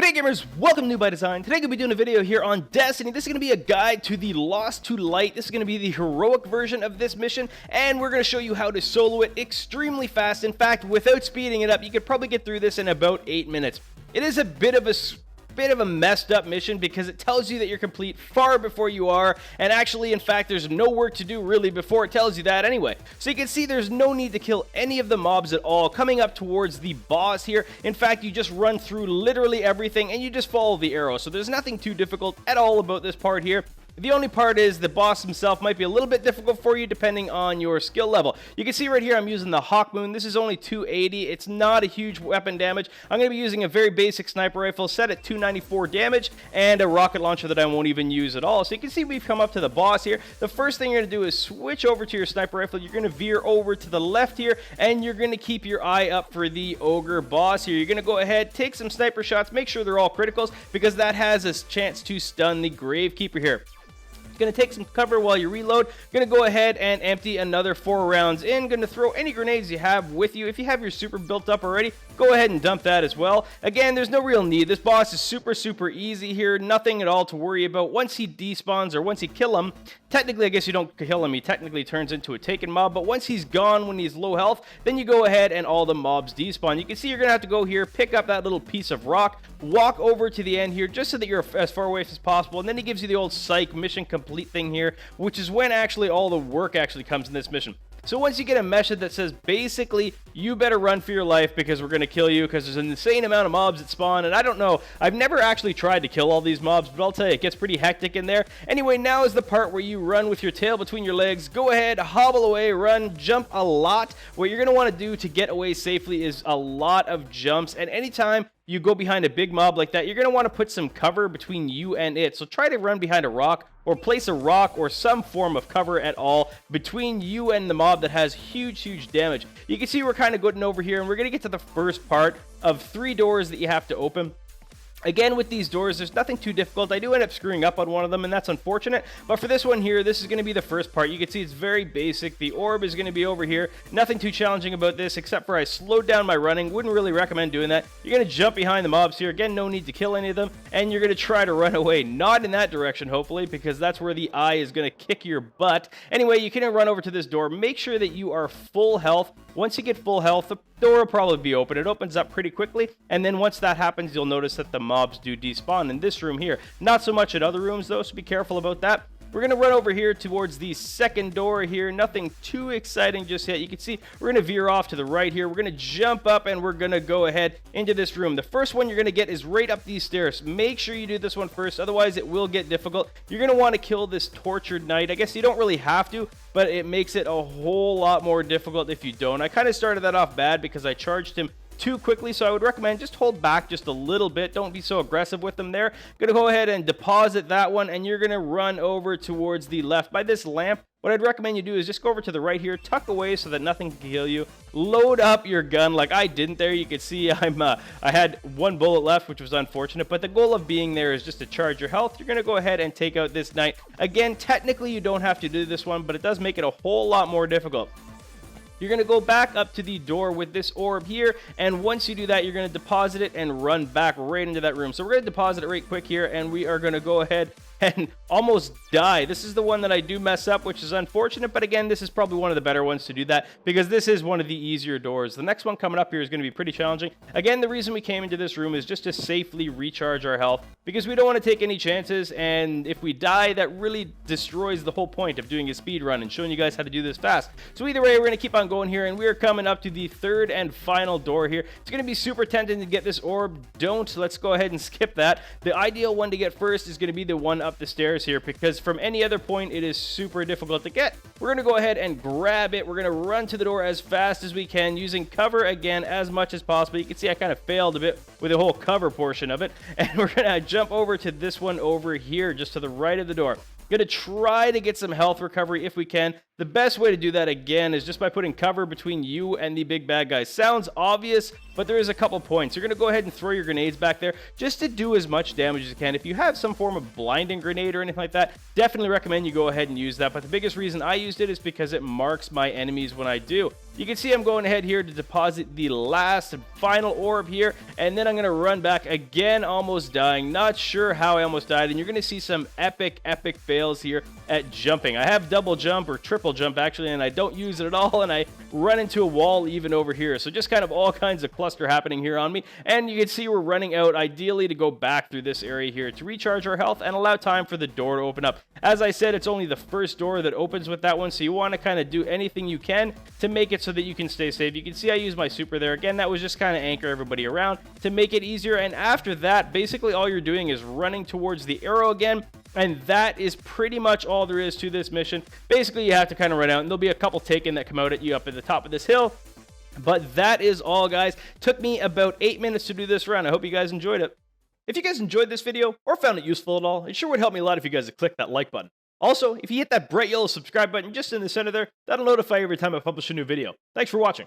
Hey gamers, welcome to New by Design. Today I'm going to be doing a video here on Destiny. This is going to be a guide to the Lost to Light. This is going to be the heroic version of this mission, and we're going to show you how to solo it extremely fast. In fact, without speeding it up, you could probably get through this in about 8 minutes. It is a bit of a messed up mission because it tells you that you're complete far before you are, and actually in fact there's no work to do really before it tells you that anyway. So you can see there's no need to kill any of the mobs at all coming up towards the boss here. In fact, you just run through literally everything and you just follow the arrow, so there's nothing too difficult at all about this part here. The only part is the boss himself might be a little bit difficult for you depending on your skill level. You can see right here I'm using the Hawk Moon. This is only 280. It's not a huge weapon damage. I'm going to be using a very basic sniper rifle set at 294 damage and a rocket launcher that I won't even use at all. So you can see we've come up to the boss here. The first thing you're going to do is switch over to your sniper rifle. You're going to veer over to the left here and you're going to keep your eye up for the ogre boss here. You're going to go ahead, take some sniper shots, make sure they're all criticals because that has a chance to stun the Gravekeeper here. Going to take some cover while you reload. Going to go ahead and empty another 4 rounds in. Going to throw any grenades you have with you. If you have your super built up already, go ahead and dump that as well. Again, there's no real need. This boss is super easy here. Nothing at all to worry about. Once he despawns or once you kill him, technically I guess you don't kill him. He technically turns into a taken mob. But once he's gone, when he's low health, then you go ahead and all the mobs despawn. You can see you're going to have to go here, pick up that little piece of rock, walk over to the end here just so that you're as far away as possible. And then he gives you the old psych mission complete thing here, which is when actually all the work actually comes in this mission. So once you get a message that says basically you better run for your life because we're going to kill you because there's an insane amount of mobs that spawn, and I don't know, I've never actually tried to kill all these mobs, but I'll tell you, it gets pretty hectic in there. Anyway, now is the part where you run with your tail between your legs. Go ahead, hobble away, run, jump a lot. What you're going to want to do to get away safely is a lot of jumps, and anytime you go behind a big mob like that, you're going to want to put some cover between you and it. So try to run behind a rock or place a rock or some form of cover at all between you and the mob that has huge damage. You can see we're kind of getting over here, and we're going to get to the first part of 3 doors that you have to open. Again, with these doors, there's nothing too difficult. I do end up screwing up on one of them, and that's unfortunate. But for this one here, this is going to be the first part. You can see it's very basic. The orb is going to be over here. Nothing too challenging about this, except for I slowed down my running. Wouldn't really recommend doing that. You're going to jump behind the mobs here. Again, no need to kill any of them. And you're going to try to run away. Not in that direction, hopefully, because that's where the eye is going to kick your butt. Anyway, you can run over to this door. Make sure that you are full health. Once you get full health, the door will probably be open. It opens up pretty quickly, and then once that happens, you'll notice that the mobs do despawn in this room here. Not so much in other rooms, though, so be careful about that. We're going to run over here towards the second door here. Nothing too exciting just yet. You can see we're going to veer off to the right here. We're going to jump up, and we're going to go ahead into this room. The first one you're going to get is right up these stairs. Make sure you do this one first, otherwise it will get difficult. You're going to want to kill this tortured knight. I guess you don't really have to, but it makes it a whole lot more difficult if you don't. I kind of started that off bad because I charged him too quickly, so I would recommend just hold back just a little bit. Don't be so aggressive with them there. Gonna go ahead and deposit that one, and you're gonna run over towards the left by this lamp. What I'd recommend you do is just go over to the right here, tuck away so that nothing can kill you. Load up your gun like I didn't there. You can see I had 1 bullet left, which was unfortunate, but the goal of being there is just to charge your health. You're going to go ahead and take out this knight. Again, technically you don't have to do this one, but it does make it a whole lot more difficult. You're going to go back up to the door with this orb here, and once you do that, you're going to deposit it and run back right into that room. So we're going to deposit it right quick here, and we are going to go ahead and almost die. This is the one that I do mess up, which is unfortunate, but again, this is probably one of the better ones to do that because this is one of the easier doors. The next one coming up here is going to be pretty challenging. Again, the reason we came into this room is just to safely recharge our health because we don't want to take any chances, and if we die, that really destroys the whole point of doing a speed run and showing you guys how to do this fast. So either way, we're going to keep on going here, and we are coming up to the third and final door here. It's going to be super tempting to get this orb. Don't. Let's go ahead and skip that. The ideal one to get first is going to be the one up the stairs here because from any other point it is super difficult to get. We're going to go ahead and grab it. We're going to run to the door as fast as we can using cover again as much as possible. You can see I kind of failed a bit with the whole cover portion of it, and we're going to jump over to this one over here just to the right of the door. Gonna try to get some health recovery if we can. The best way to do that, again, is just by putting cover between you and the big bad guy. Sounds obvious, but there is a couple points. You're gonna go ahead and throw your grenades back there just to do as much damage as you can. If you have some form of blinding grenade or anything like that, definitely recommend you go ahead and use that. But the biggest reason I used it is because it marks my enemies when I do. You can see I'm going ahead here to deposit the last and final orb here, and then I'm going to run back again, almost dying. Not sure how I almost died, and you're going to see some epic fails here at jumping. I have double jump, or triple jump actually, and I don't use it at all, and I run into a wall even over here. So just kind of all kinds of cluster happening here on me, and you can see we're running out, ideally to go back through this area here to recharge our health and allow time for the door to open up. As I said, it's only the first door that opens with that one, so you want to kind of do anything you can to make it so that you can stay safe. You can see I use my super there. Again, that was just kind of anchor everybody around to make it easier, and after that, basically all you're doing is running towards the arrow again, and that is pretty much all there is to this mission. Basically, you have to kind of run out, and there'll be a couple taken that come out at you up at the top of this hill. But that is all, guys. Took me about 8 minutes to do this run. I hope you guys enjoyed it. If you guys enjoyed this video or found it useful at all, it sure would help me a lot if you guys would click that like button. Also, if you hit that bright yellow subscribe button just in the center there, that'll notify you every time I publish a new video. Thanks for watching.